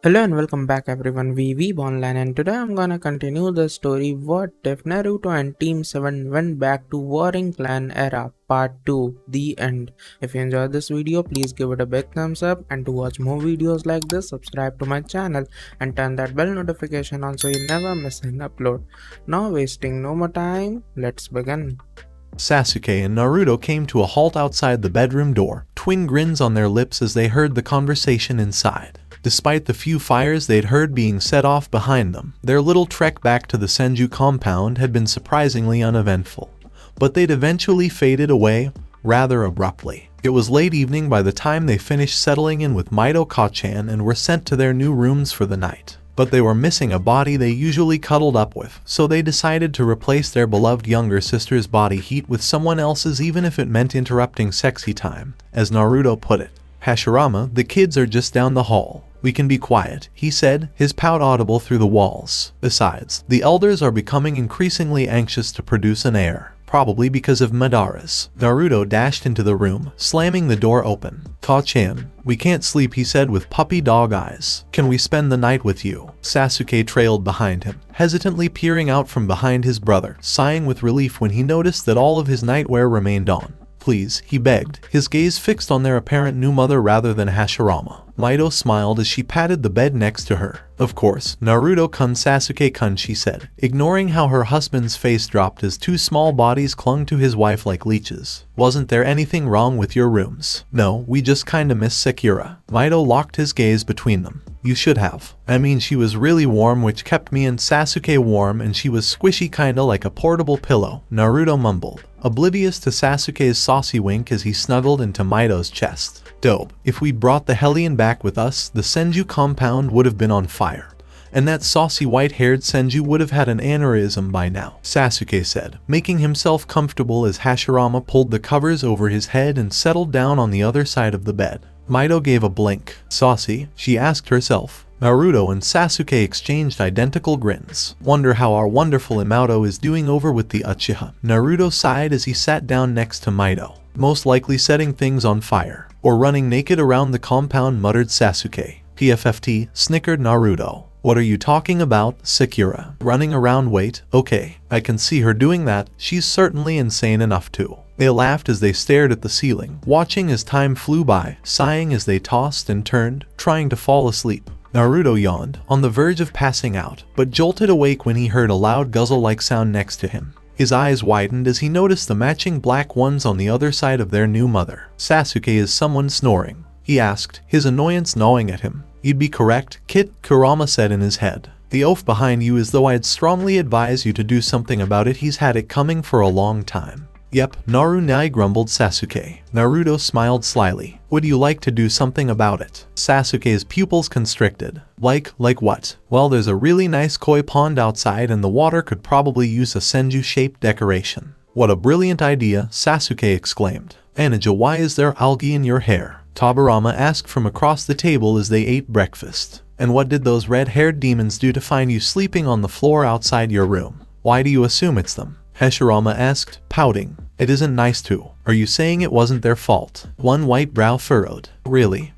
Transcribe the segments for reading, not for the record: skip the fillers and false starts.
Hello and welcome back everyone, we Weeb online, and today I'm gonna continue the story What If Naruto and Team 7 Went Back to Warring Clan Era Part 2, The End. If you enjoyed this video, please give it a big thumbs up, and to watch more videos like this, subscribe to my channel and turn that bell notification on so you never miss an upload. Now wasting no more time, let's begin. Sasuke and Naruto came to a halt outside the bedroom door, twin grins on their lips as they heard the conversation inside. Despite the few fires they'd heard being set off behind them, their little trek back to the Senju compound had been surprisingly uneventful. But they'd eventually faded away, rather abruptly. It was late evening by the time they finished settling in with Maito-Kachan and were sent to their new rooms for the night. But they were missing a body they usually cuddled up with, so they decided to replace their beloved younger sister's body heat with someone else's, even if it meant interrupting sexy time, as Naruto put it. Hashirama, the kids are just down the hall. We can be quiet, he said, his pout audible through the walls. Besides, the elders are becoming increasingly anxious to produce an heir, probably because of Madara's. Naruto dashed into the room, slamming the door open. Kachan, we can't sleep, he said with puppy dog eyes. Can we spend the night with you? Sasuke trailed behind him, hesitantly peering out from behind his brother, sighing with relief when he noticed that all of his nightwear remained on. Please, he begged, his gaze fixed on their apparent new mother rather than Hashirama. Maito smiled as she patted the bed next to her. Of course, Naruto-kun, Sasuke-kun, she said, ignoring how her husband's face dropped as two small bodies clung to his wife like leeches. Wasn't there anything wrong with your rooms? No, we just kinda miss Sakura. Maito locked his gaze between them. You should have. I mean, she was really warm, which kept me and Sasuke warm, and she was squishy kinda like a portable pillow, Naruto mumbled, oblivious to Sasuke's saucy wink as he snuggled into Maito's chest. Dope. If we'd brought the Hellion back with us, the Senju compound would have been on fire. And that saucy white-haired Senju would have had an aneurysm by now, Sasuke said, making himself comfortable as Hashirama pulled the covers over his head and settled down on the other side of the bed. Maito gave a blink. Saucy? She asked herself. Naruto and Sasuke exchanged identical grins. Wonder how our wonderful Imato is doing over with the Uchiha. Naruto sighed as he sat down next to Maito. Most likely setting things on fire. Or running naked around the compound, muttered Sasuke. PFFT, snickered Naruto. What are you talking about, Sakura? Running around? Wait, okay, I can see her doing that, she's certainly insane enough to. They laughed as they stared at the ceiling, watching as time flew by, sighing as they tossed and turned, trying to fall asleep. Naruto yawned, on the verge of passing out, but jolted awake when he heard a loud guzzle-like sound next to him. His eyes widened as he noticed the matching black ones on the other side of their new mother. Sasuke, is someone snoring? He asked, his annoyance gnawing at him. You'd be correct, Kit, Kurama said in his head. The oaf behind you is though I'd strongly advise you to do something about it, he's had it coming for a long time. Yep, Naru-nai, grumbled Sasuke. Naruto smiled slyly. Would you like to do something about it? Sasuke's pupils constricted. Like what? Well, there's a really nice koi pond outside and the water could probably use a Senju-shaped decoration. What a brilliant idea, Sasuke exclaimed. Anaja, why is there algae in your hair? Tobirama asked from across the table as they ate breakfast. And what did those red-haired demons do to find you sleeping on the floor outside your room? Why do you assume it's them? Hashirama asked, pouting. It isn't nice to. Are you saying it wasn't their fault? One white brow furrowed. Really?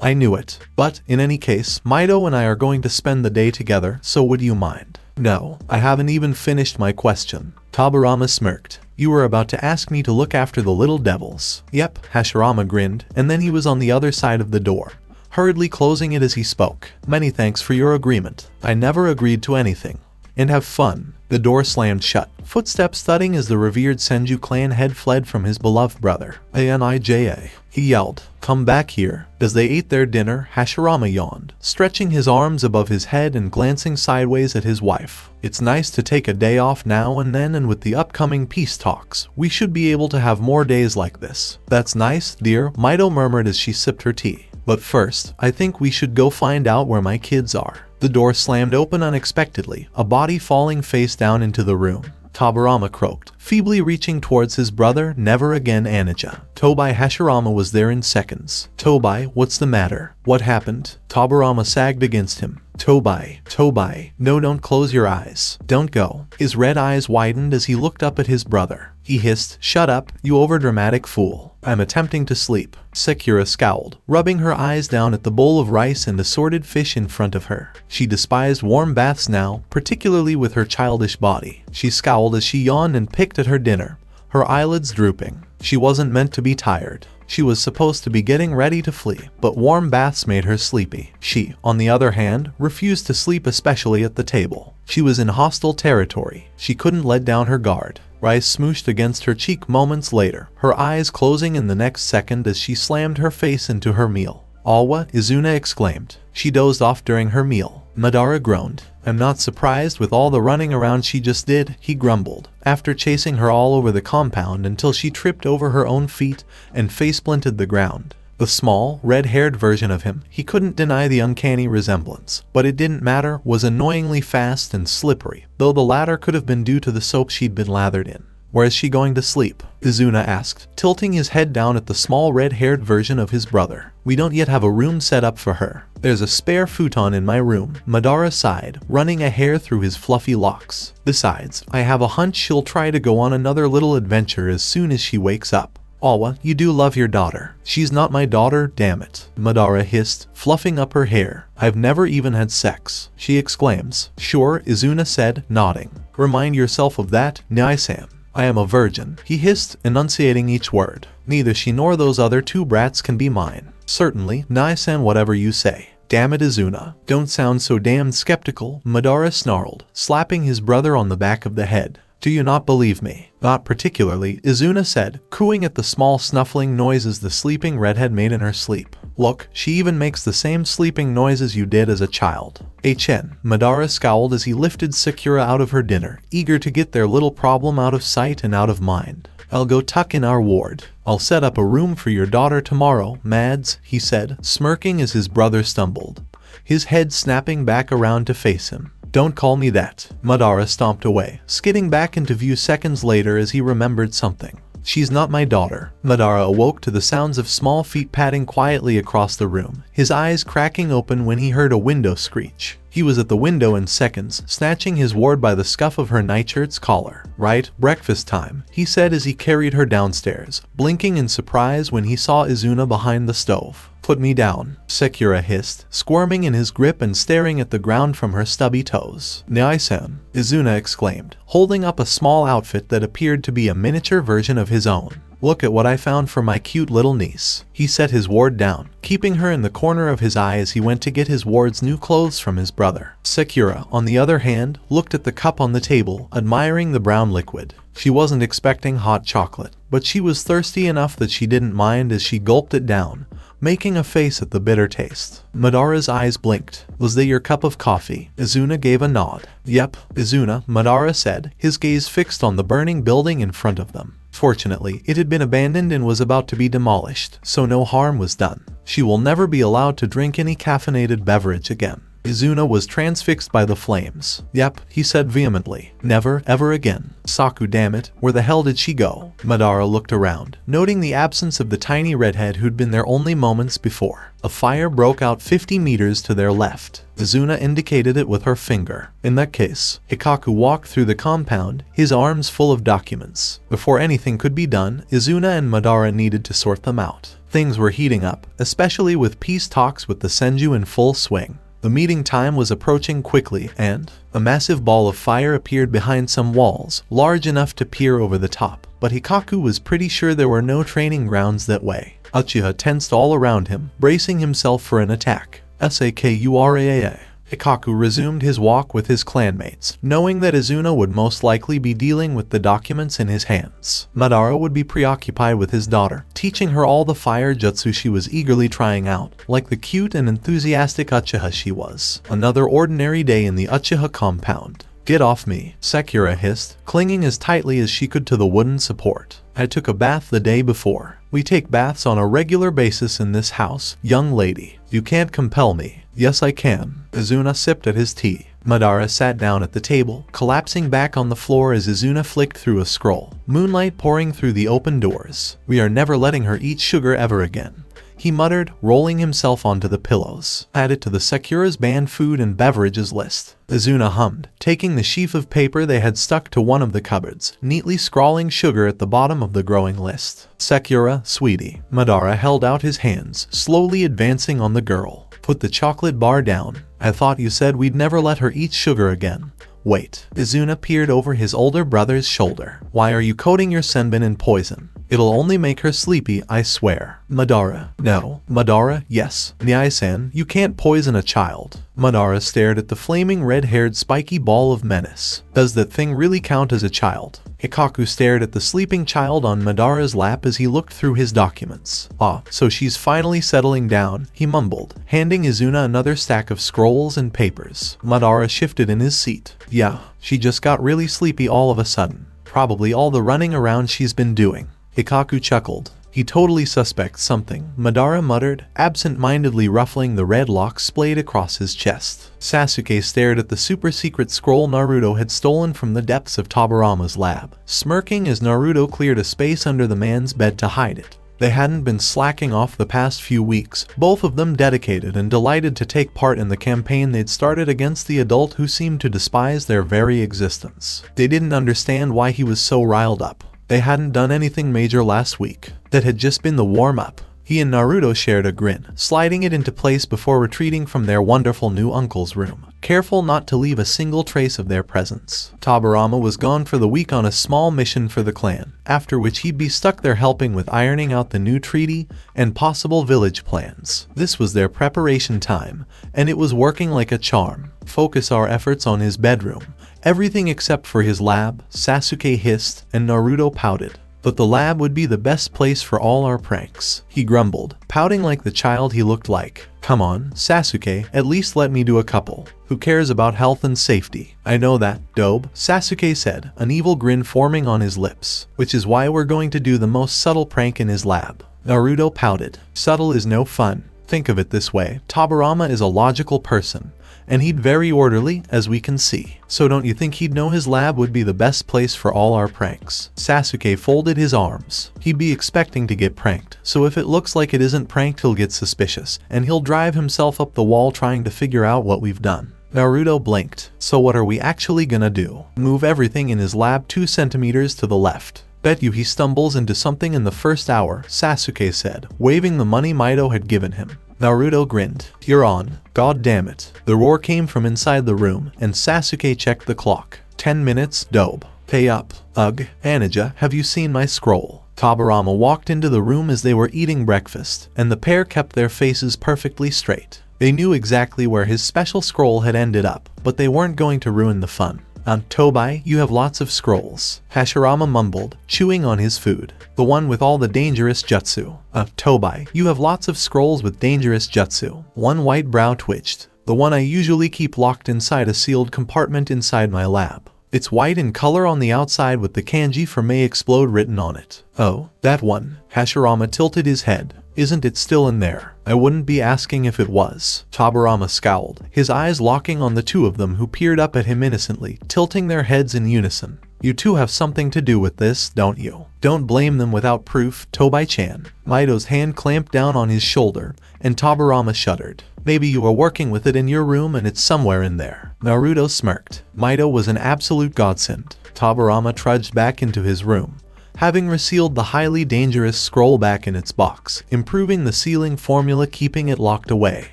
I knew it. But, in any case, Maito and I are going to spend the day together, so would you mind? No, I haven't even finished my question. Tobirama smirked. You were about to ask me to look after the little devils. Yep, Hashirama grinned, and then he was on the other side of the door, hurriedly closing it as he spoke. Many thanks for your agreement. I never agreed to anything. And have fun. The door slammed shut, footsteps thudding as the revered Senju clan head fled from his beloved brother. Anija, he yelled. Come back here. As they ate their dinner, Hashirama yawned, stretching his arms above his head and glancing sideways at his wife. It's nice to take a day off now and then, and with the upcoming peace talks, we should be able to have more days like this. That's nice, dear, Maito murmured as she sipped her tea. But first, I think we should go find out where my kids are. The door slammed open unexpectedly, a body falling face down into the room. Tobirama croaked, feebly reaching towards his brother. Never again, Anaja. Tobai. Hashirama was there in seconds. Tobai, what's the matter? What happened? Tobirama sagged against him. Tobai, no, don't close your eyes. Don't go. His red eyes widened as he looked up at his brother. He hissed, "Shut up, you overdramatic fool. I'm attempting to sleep." Sakura scowled, rubbing her eyes down at the bowl of rice and assorted fish in front of her. She despised warm baths now, particularly with her childish body. She scowled as she yawned and picked at her dinner, her eyelids drooping. She wasn't meant to be tired. She was supposed to be getting ready to flee, but warm baths made her sleepy. She, on the other hand, refused to sleep, especially at the table. She was in hostile territory. She couldn't let down her guard. Rice smooshed against her cheek moments later, her eyes closing in the next second as she slammed her face into her meal. "Alwa," Izuna exclaimed. She dozed off during her meal. Madara groaned. "I'm not surprised with all the running around she just did," he grumbled, after chasing her all over the compound until she tripped over her own feet and face-planted the ground. The small, red-haired version of him, he couldn't deny the uncanny resemblance, but it didn't matter, was annoyingly fast and slippery, though the latter could have been due to the soap she'd been lathered in. "Where is she going to sleep?" Izuna asked, tilting his head down at the small red-haired version of his brother. "We don't yet have a room set up for her. There's a spare futon in my room," Madara sighed, running a hair through his fluffy locks. "Besides, I have a hunch she'll try to go on another little adventure as soon as she wakes up." "Alwa, you do love your daughter." "She's not my daughter, damn it," Madara hissed, fluffing up her hair. "I've never even had sex," she exclaims. "Sure," Izuna said, nodding. "Remind yourself of that, Nai-san." "I am a virgin," he hissed, enunciating each word. "Neither she nor those other two brats can be mine." "Certainly, Nai-san, whatever you say." "Damn it, Izuna. Don't sound so damned skeptical," Madara snarled, slapping his brother on the back of the head. "Do you not believe me?" "Not particularly," Izuna said, cooing at the small snuffling noises the sleeping redhead made in her sleep. "Look, she even makes the same sleeping noises you did as a child." Madara scowled as he lifted Sakura out of her dinner, eager to get their little problem out of sight and out of mind. "I'll go tuck in our ward. I'll set up a room for your daughter tomorrow, Mads," he said, smirking as his brother stumbled, his head snapping back around to face him. "Don't call me that." Madara stomped away, skidding back into view seconds later as he remembered something. "She's not my daughter." Madara awoke to the sounds of small feet padding quietly across the room, his eyes cracking open when he heard a window screech. He was at the window in seconds, snatching his ward by the scuff of her nightshirt's collar. "Right, breakfast time," he said as he carried her downstairs, blinking in surprise when he saw Izuna behind the stove. "Put me down," Sakura hissed, squirming in his grip and staring at the ground from her stubby toes. "Nai-san," Izuna exclaimed, holding up a small outfit that appeared to be a miniature version of his own. "Look at what I found for my cute little niece." He set his ward down, keeping her in the corner of his eye as he went to get his ward's new clothes from his brother. Sakura, on the other hand, looked at the cup on the table, admiring the brown liquid. She wasn't expecting hot chocolate, but she was thirsty enough that she didn't mind as she gulped it down, making a face at the bitter taste. Madara's eyes blinked. "Was that your cup of coffee?" Izuna gave a nod. "Yep, Izuna," Madara said, his gaze fixed on the burning building in front of them. Fortunately, it had been abandoned and was about to be demolished, so no harm was done. She will never be allowed to drink any caffeinated beverage again. Izuna was transfixed by the flames. "Yep," he said vehemently. "Never, ever again." "Saku, damn it, where the hell did she go?" Madara looked around, noting the absence of the tiny redhead who'd been there only moments before. A fire broke out 50 meters to their left. Izuna indicated it with her finger. "In that case," Hikaku walked through the compound, his arms full of documents. Before anything could be done, Izuna and Madara needed to sort them out. Things were heating up, especially with peace talks with the Senju in full swing. The meeting time was approaching quickly and a massive ball of fire appeared behind some walls, large enough to peer over the top, but Hikaku was pretty sure there were no training grounds that way. Uchiha tensed all around him, bracing himself for an attack. Sakura. Hikaku resumed his walk with his clanmates, knowing that Izuna would most likely be dealing with the documents in his hands. Madara would be preoccupied with his daughter, teaching her all the fire jutsu she was eagerly trying out, like the cute and enthusiastic Uchiha she was. Another ordinary day in the Uchiha compound. "Get off me," Sakura hissed, clinging as tightly as she could to the wooden support. "I took a bath the day before. We take baths on a regular basis in this house, young lady. You can't compel me." "Yes, I can." Izuna sipped at his tea. Madara sat down at the table, collapsing back on the floor as Izuna flicked through a scroll, moonlight pouring through the open doors. "We are never letting her eat sugar ever again." he muttered, rolling himself onto the pillows. Add it to the Sakura's banned food and beverages list. Izuna hummed, taking the sheaf of paper they had stuck to one of the cupboards, neatly scrawling sugar at the bottom of the growing list. Sakura, sweetie. Madara held out his hands, slowly advancing on the girl. Put the chocolate bar down. I thought you said we'd never let her eat sugar again. Wait. Izuna peered over his older brother's shoulder. Why are you coating your senbon in poison? It'll only make her sleepy, I swear. Madara. No. Madara, yes. Nyai-san, you can't poison a child. Madara stared at the flaming red-haired spiky ball of menace. Does that thing really count as a child? Hikaku stared at the sleeping child on Madara's lap as he looked through his documents. Ah, so she's finally settling down, he mumbled, handing Izuna another stack of scrolls and papers. Madara shifted in his seat. Yeah, she just got really sleepy all of a sudden. Probably all the running around she's been doing. Hikaku chuckled. He totally suspects something, Madara muttered, absent-mindedly ruffling the red locks splayed across his chest. Sasuke stared at the super-secret scroll Naruto had stolen from the depths of Tobirama's lab, smirking as Naruto cleared a space under the man's bed to hide it. They hadn't been slacking off the past few weeks, both of them dedicated and delighted to take part in the campaign they'd started against the adult who seemed to despise their very existence. They didn't understand why he was so riled up. They hadn't done anything major last week. That had just been the warm-up. He and Naruto shared a grin, sliding it into place before retreating from their wonderful new uncle's room, careful not to leave a single trace of their presence. Tobirama was gone for the week on a small mission for the clan, after which he'd be stuck there helping with ironing out the new treaty and possible village plans. This was their preparation time, and it was working like a charm. Focus our efforts on his bedroom. Everything except for his lab, Sasuke hissed, and Naruto pouted. But the lab would be the best place for all our pranks, he grumbled, pouting like the child he looked like. Come on, Sasuke, at least let me do a couple. Who cares about health and safety? I know that, Dobe, Sasuke said, an evil grin forming on his lips. Which is why we're going to do the most subtle prank in his lab. Naruto pouted. Subtle is no fun. Think of it this way, Tobirama is a logical person. And he'd very orderly, as we can see. So don't you think he'd know his lab would be the best place for all our pranks? Sasuke folded his arms. He'd be expecting to get pranked, so if it looks like it isn't pranked he'll get suspicious, and he'll drive himself up the wall trying to figure out what we've done. Naruto blinked. So what are we actually gonna do? Move everything in his lab 2 centimeters to the left. Bet you he stumbles into something in the first hour, Sasuke said, waving the money Mito had given him. Naruto grinned. You're on. God damn it. The roar came from inside the room, and Sasuke checked the clock. 10 minutes, Dobe. Pay up. Ugh, Anaja, have you seen my scroll? Tobirama walked into the room as they were eating breakfast, and the pair kept their faces perfectly straight. They knew exactly where his special scroll had ended up, but they weren't going to ruin the fun. Tobai, you have lots of scrolls, Hashirama mumbled, chewing on his food. The one with all the dangerous jutsu. Tobai, you have lots of scrolls with dangerous jutsu. One white brow twitched. The one I usually keep locked inside a sealed compartment inside my lab. It's white in color on the outside with the kanji for may explode written on it. Oh, that one. Hashirama tilted his head. Isn't it still in there? I wouldn't be asking if it was. Tobirama scowled, his eyes locking on the two of them who peered up at him innocently, tilting their heads in unison. You two have something to do with this, don't you? Don't blame them without proof, Tobai-chan. Mito's hand clamped down on his shoulder, and Tobirama shuddered. Maybe you were working with it in your room and it's somewhere in there. Naruto smirked. Mito was an absolute godsend. Tobirama trudged back into his room, having resealed the highly dangerous scroll back in its box, improving the sealing formula keeping it locked away.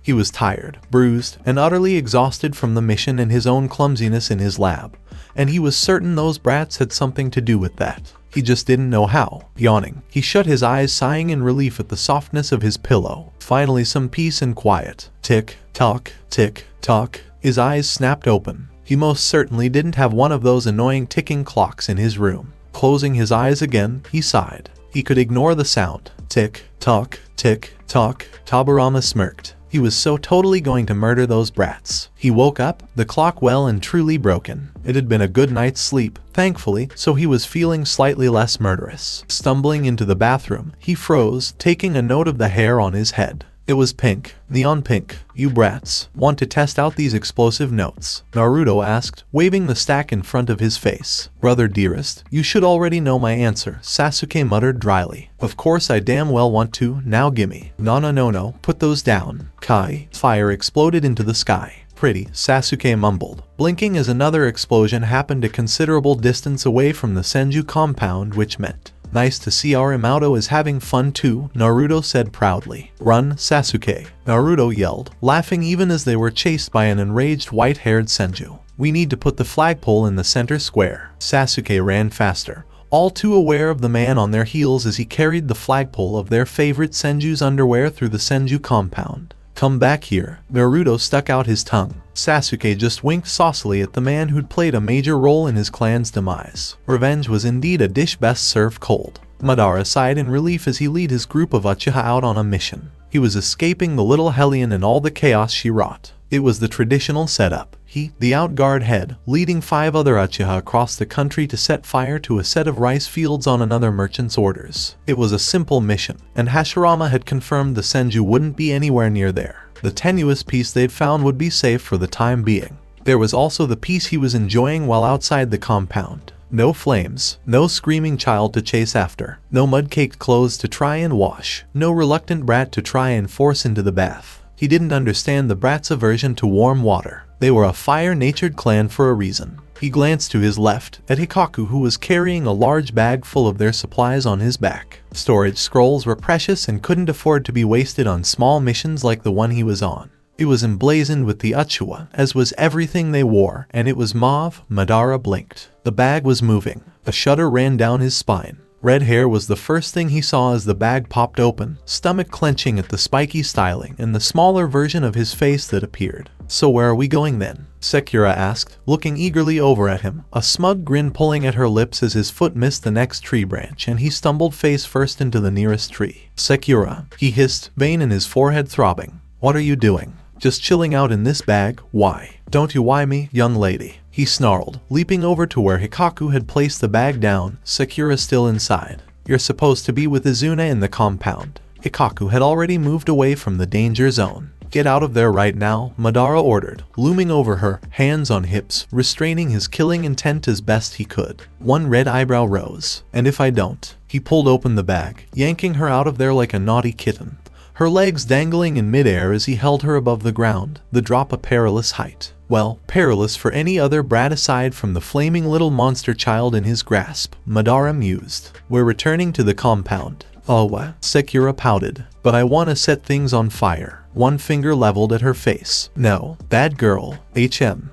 He was tired, bruised, and utterly exhausted from the mission and his own clumsiness in his lab, and he was certain those brats had something to do with that. He just didn't know how. Yawning, he shut his eyes, sighing in relief at the softness of his pillow. Finally some peace and quiet. Tick, tock, tick, tock. His eyes snapped open. He most certainly didn't have one of those annoying ticking clocks in his room. Closing his eyes again, he sighed. He could ignore the sound. Tick, tock, tick, tock. Tobirama smirked. He was so totally going to murder those brats. He woke up, the clock well and truly broken. It had been a good night's sleep, thankfully, so he was feeling slightly less murderous. Stumbling into the bathroom, he froze, taking a note of the hair on his head. It was pink, neon pink. You brats, want to test out these explosive notes? Naruto asked, waving the stack in front of his face. Brother dearest, you should already know my answer, Sasuke muttered dryly. Of course I damn well want to, now gimme. No, put those down. Kai. Fire exploded into the sky. Pretty, Sasuke mumbled, blinking as another explosion happened a considerable distance away from the Senju compound, which meant, nice to see our Imato is having fun too, Naruto said proudly. Run, Sasuke, Naruto yelled, laughing even as they were chased by an enraged white-haired Senju. We need to put the flagpole in the center square. Sasuke ran faster, all too aware of the man on their heels as he carried the flagpole of their favorite Senju's underwear through the Senju compound. Come back here. Naruto stuck out his tongue. Sasuke just winked saucily at the man who'd played a major role in his clan's demise. Revenge was indeed a dish best served cold. Madara sighed in relief as he led his group of Uchiha out on a mission. He was escaping the little hellion and all the chaos she wrought. It was the traditional setup. He, the outguard head, leading 5 other Uchiha across the country to set fire to a set of rice fields on another merchant's orders. It was a simple mission, and Hashirama had confirmed the Senju wouldn't be anywhere near there. The tenuous peace they'd found would be safe for the time being. There was also the peace he was enjoying while outside the compound. No flames, no screaming child to chase after, no mud-caked clothes to try and wash, no reluctant brat to try and force into the bath. He didn't understand the brat's aversion to warm water. They were a fire-natured clan for a reason. He glanced to his left, at Hikaku who was carrying a large bag full of their supplies on his back. Storage scrolls were precious and couldn't afford to be wasted on small missions like the one he was on. It was emblazoned with the Uchiha, as was everything they wore, and it was mauve. Madara blinked. The bag was moving. A shudder ran down his spine. Red hair was the first thing he saw as the bag popped open, stomach clenching at the spiky styling and the smaller version of his face that appeared. So where are we going then? Sakura asked, looking eagerly over at him, a smug grin pulling at her lips as his foot missed the next tree branch and he stumbled face first into the nearest tree. Sakura, he hissed, vein in his forehead throbbing. What are you doing? Just chilling out in this bag? Why? Don't you why me, young lady? He snarled, leaping over to where Hikaku had placed the bag down, Sakura still inside. You're supposed to be with Izuna in the compound. Hikaku had already moved away from the danger zone. Get out of there right now, Madara ordered, looming over her, hands on hips, restraining his killing intent as best he could. One red eyebrow rose. And if I don't? He pulled open the bag, yanking her out of there like a naughty kitten. Her legs dangling in midair as he held her above the ground, the drop a perilous height. Well, perilous for any other brat aside from the flaming little monster child in his grasp, Madara mused. We're returning to the compound. Oh, Sakura pouted. But I want to set things on fire. One finger leveled at her face. No, bad girl.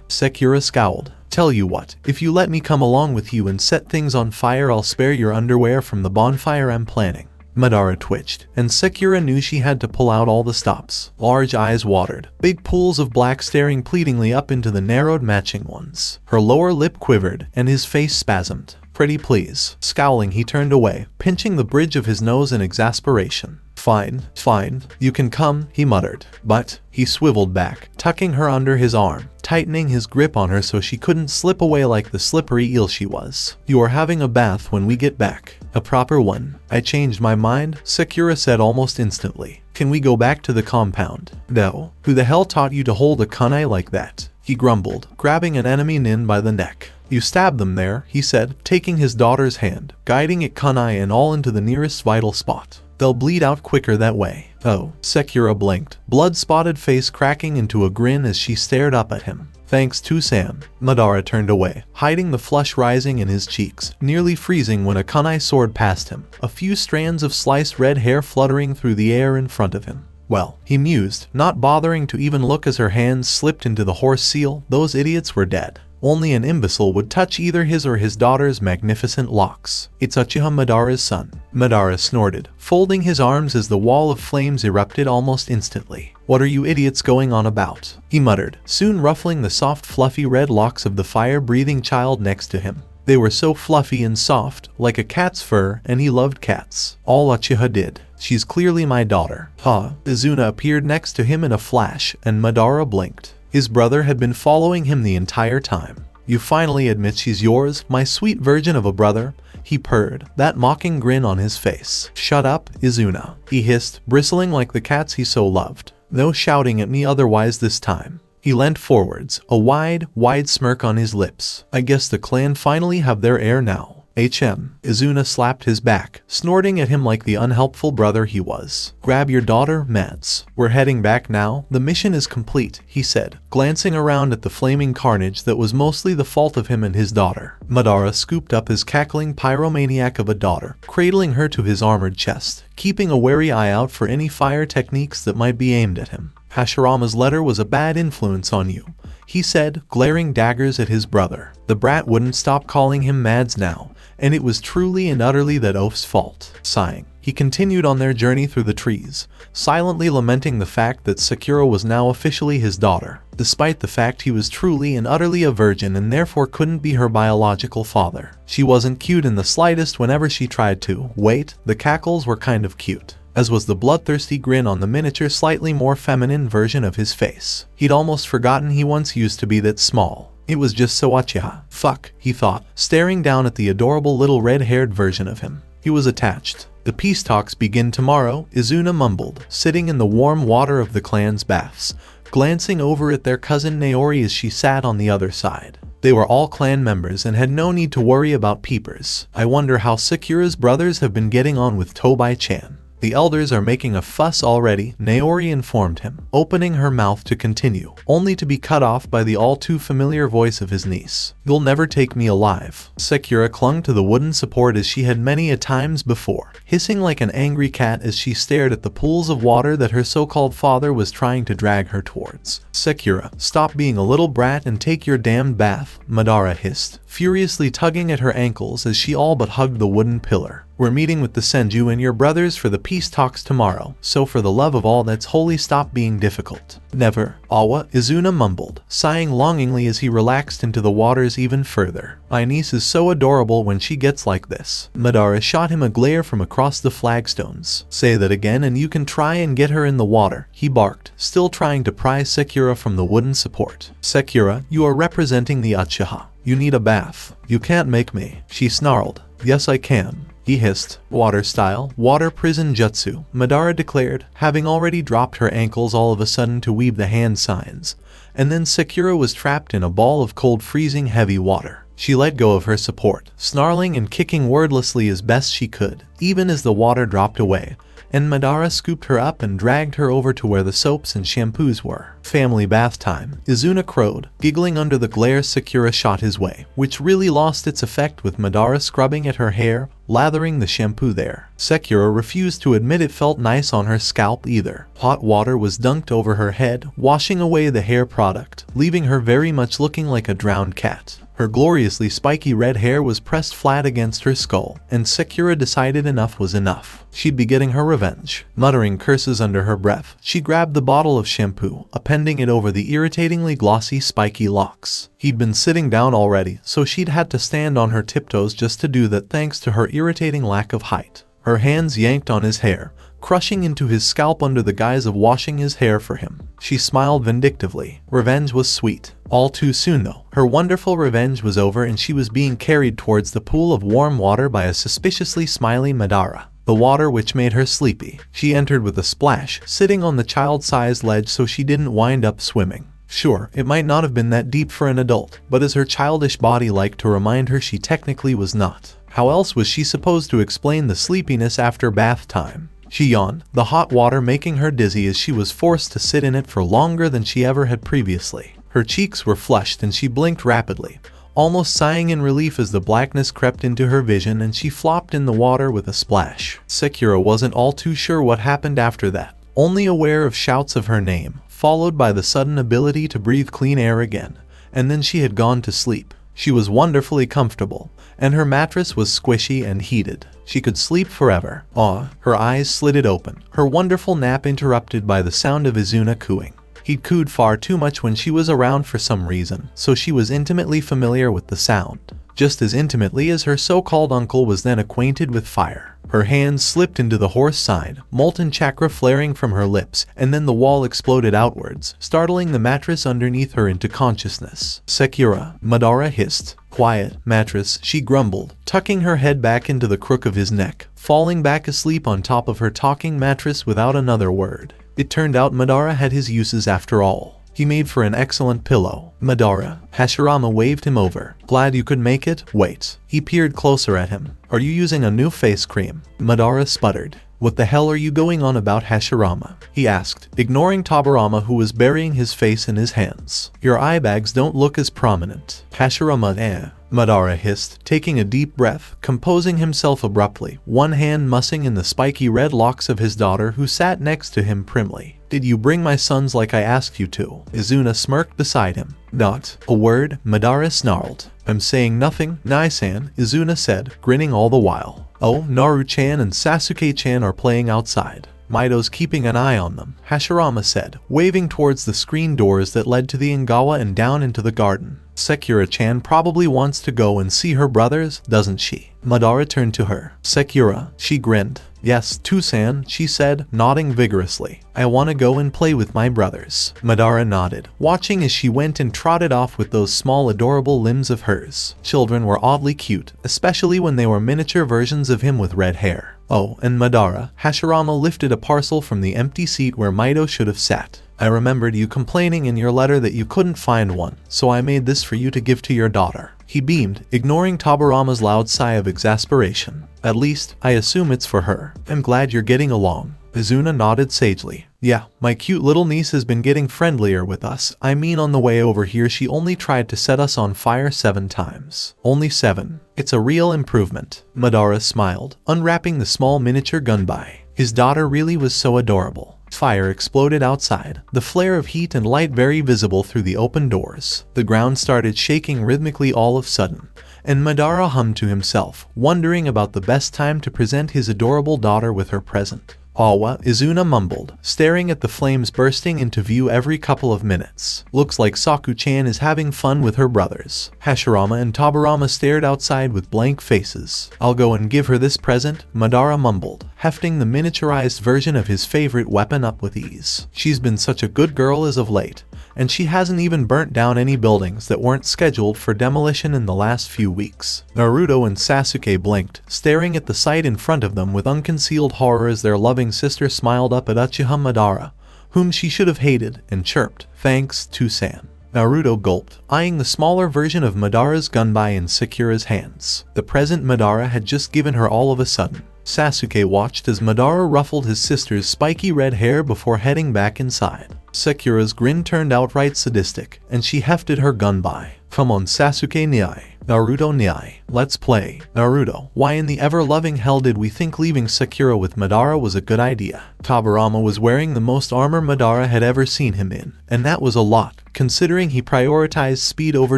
Sakura scowled. Tell you what, if you let me come along with you and set things on fire, I'll spare your underwear from the bonfire I'm planning. Madara twitched, and Sakura knew she had to pull out all the stops. Large eyes watered, big pools of black staring pleadingly up into the narrowed matching ones. Her lower lip quivered, and his face spasmed. Pretty please. Scowling, he turned away, pinching the bridge of his nose in exasperation. Fine, you can come, he muttered. But, he swiveled back, tucking her under his arm, tightening his grip on her so she couldn't slip away like the slippery eel she was. You are having a bath when we get back. A proper one. I changed my mind, Sakura said almost instantly. Can we go back to the compound? No. Who the hell taught you to hold a kunai like that? He grumbled, grabbing an enemy nin by the neck. You stabbed them there, he said, taking his daughter's hand, guiding it kunai and all into the nearest vital spot. They'll bleed out quicker that way. Oh, Sakura blinked, blood-spotted face cracking into a grin as she stared up at him. Thanks to Sam. Madara turned away, hiding the flush rising in his cheeks, nearly freezing when a kunai soared past him, a few strands of sliced red hair fluttering through the air in front of him. Well, he mused, not bothering to even look as her hands slipped into the horse seal. Those idiots were dead. Only an imbecile would touch either his or his daughter's magnificent locks. It's Uchiha Madara's son. Madara snorted, folding his arms as the wall of flames erupted almost instantly. What are you idiots going on about? He muttered, soon ruffling the soft fluffy red locks of the fire-breathing child next to him. They were so fluffy and soft, like a cat's fur, and he loved cats. All Uchiha did. She's clearly my daughter. Izuna appeared next to him in a flash, and Madara blinked. His brother had been following him the entire time. You finally admit she's yours, my sweet virgin of a brother? he purred, that mocking grin on his face. "Shut up, Izuna," he hissed, bristling like the cats he so loved. "No shouting at me otherwise this time." He leant forwards, a wide smirk on his lips. "I guess the clan finally have their heir now." Izuna slapped his back, snorting at him like the unhelpful brother he was. "Grab your daughter, Mads. We're heading back now. The mission is complete," he said, glancing around at the flaming carnage that was mostly the fault of him and his daughter. Madara scooped up his cackling pyromaniac of a daughter, cradling her to his armored chest, keeping a wary eye out for any fire techniques that might be aimed at him. "Hashirama's letter was a bad influence on you," he said, glaring daggers at his brother. The brat wouldn't stop calling him Mads now, and it was truly and utterly that oaf's fault. Sighing, he continued on their journey through the trees, silently lamenting the fact that Sakura was now officially his daughter, despite the fact he was truly and utterly a virgin and therefore couldn't be her biological father. She wasn't cute in the slightest whenever she tried to. Wait, the cackles were kind of cute, as was the bloodthirsty grin on the miniature slightly more feminine version of his face. He'd almost forgotten he once used to be that small. It was just so Uchiha. Fuck, he thought, staring down at the adorable little red-haired version of him. He was attached. "The peace talks begin tomorrow," Izuna mumbled, sitting in the warm water of the clan's baths, glancing over at their cousin Naori as she sat on the other side. They were all clan members and had no need to worry about peepers. "I wonder how Sakura's brothers have been getting on with Tobai-chan. The elders are making a fuss already," Naori informed him, opening her mouth to continue, only to be cut off by the all-too-familiar voice of his niece. "You'll never take me alive." Sakura clung to the wooden support as she had many a times before, hissing like an angry cat as she stared at the pools of water that her so-called father was trying to drag her towards. "Sakura, stop being a little brat and take your damned bath," Madara hissed, furiously tugging at her ankles as she all but hugged the wooden pillar. "We're meeting with the Senju and your brothers for the peace talks tomorrow, so for the love of all that's holy stop being difficult." "Never, Awa," Izuna mumbled, sighing longingly as he relaxed into the waters even further. "My niece is so adorable when she gets like this." Madara shot him a glare from across the flagstones. "Say that again and you can try and get her in the water," he barked, still trying to pry Sakura from the wooden support. "Sakura, you are representing the Uchiha. You need a bath." "You can't make me," she snarled. "Yes I can," he hissed. "Water style, water prison jutsu," Madara declared, having already dropped her ankles all of a sudden to weave the hand signs. And then Sakura was trapped in a ball of cold freezing heavy water. She let go of her support, snarling and kicking wordlessly as best she could, even as the water dropped away, and Madara scooped her up and dragged her over to where the soaps and shampoos were. "Family bath time," Izuna crowed, giggling under the glare Sakura shot his way, which really lost its effect with Madara scrubbing at her hair, lathering the shampoo there. Sakura refused to admit it felt nice on her scalp either. Hot water was dunked over her head, washing away the hair product, leaving her very much looking like a drowned cat. Her gloriously spiky red hair was pressed flat against her skull, and Sakura decided enough was enough. She'd be getting her revenge. Muttering curses under her breath, she grabbed the bottle of shampoo, appending it over the irritatingly glossy spiky locks. He'd been sitting down already, so she'd had to stand on her tiptoes just to do that thanks to her irritating lack of height. Her hands yanked on his hair, crushing into his scalp under the guise of washing his hair for him. She smiled vindictively. Revenge was sweet. All too soon though, her wonderful revenge was over and she was being carried towards the pool of warm water by a suspiciously smiling Madara. The water which made her sleepy. She entered with a splash, sitting on the child-sized ledge so she didn't wind up swimming. Sure, it might not have been that deep for an adult, but as her childish body liked to remind her she technically was not. How else was she supposed to explain the sleepiness after bath time? She yawned, the hot water making her dizzy as she was forced to sit in it for longer than she ever had previously. Her cheeks were flushed and she blinked rapidly, almost sighing in relief as the blackness crept into her vision and she flopped in the water with a splash. Sakura wasn't all too sure what happened after that, only aware of shouts of her name, followed by the sudden ability to breathe clean air again, and then she had gone to sleep. She was wonderfully comfortable, and her mattress was squishy and heated. She could sleep forever. Her eyes slitted open, her wonderful nap interrupted by the sound of Izuna cooing. He'd cooed far too much when she was around for some reason, so she was intimately familiar with the sound, just as intimately as her so-called uncle was then acquainted with fire. Her hands slipped into the horse side, molten chakra flaring from her lips, and then the wall exploded outwards, startling the mattress underneath her into consciousness. "Sakura," Madara hissed, Quiet, mattress, she grumbled, tucking her head back into the crook of his neck, falling back asleep on top of her talking mattress without another word. It turned out Madara had his uses after all. He made for an excellent pillow. Madara. Hashirama waved him over. Glad you could make it? Wait. He peered closer at him. Are you using a new face cream? Madara sputtered. What the hell are you going on about, Hashirama? He asked, ignoring Tobirama who was burying his face in his hands. Your eye bags don't look as prominent. Hashirama Madara hissed, taking a deep breath, composing himself abruptly, one hand mussing in the spiky red locks of his daughter who sat next to him primly. Did you bring my sons like I asked you to? Izuna smirked beside him. Not a word, Madara snarled. I'm saying nothing, Nai-san, Izuna said, grinning all the while. Oh, Naru-chan and Sasuke-chan are playing outside. Mito's keeping an eye on them, Hashirama said, waving towards the screen doors that led to the Ingawa and down into the garden. Sakura-chan probably wants to go and see her brothers, doesn't she? Madara turned to her. Sakura, she grinned. Yes, Tusan, she said, nodding vigorously. I want to go and play with my brothers. Madara nodded, watching as she went and trotted off with those small adorable limbs of hers. Children were oddly cute, especially when they were miniature versions of him with red hair. Oh, and Madara, Hashirama lifted a parcel from the empty seat where Mito should have sat. I remembered you complaining in your letter that you couldn't find one, so I made this for you to give to your daughter. He beamed, ignoring Tobirama's loud sigh of exasperation. At least, I assume it's for her. I'm glad you're getting along. Izuna nodded sagely. Yeah, my cute little niece has been getting friendlier with us. I mean, on the way over here she only tried to set us on fire 7 times. Only 7. It's a real improvement. Madara smiled, unwrapping the small miniature gunbai. His daughter really was so adorable. Fire exploded outside, the flare of heat and light very visible through the open doors. The ground started shaking rhythmically all of a sudden, and Madara hummed to himself, wondering about the best time to present his adorable daughter with her present. Awa, Izuna mumbled, staring at the flames bursting into view every couple of minutes. Looks like Saku-chan is having fun with her brothers. Hashirama and Tobirama stared outside with blank faces. I'll go and give her this present, Madara mumbled, hefting the miniaturized version of his favorite weapon up with ease. She's been such a good girl as of late, and she hasn't even burnt down any buildings that weren't scheduled for demolition in the last few weeks. Naruto and Sasuke blinked, staring at the sight in front of them with unconcealed horror as their loving sister smiled up at Uchiha Madara, whom she should have hated, and chirped, "Thanks, Tusan." Naruto gulped, eyeing the smaller version of Madara's gunbai in Sakura's hands. The present Madara had just given her all of a sudden. Sasuke watched as Madara ruffled his sister's spiky red hair before heading back inside. Sakura's grin turned outright sadistic, and she hefted her gunbai. Come on, Sasuke Nyai. Naruto Nyai. Let's play. Naruto, why in the ever-loving hell did we think leaving Sakura with Madara was a good idea? Tobirama was wearing the most armor Madara had ever seen him in, and that was a lot, considering he prioritized speed over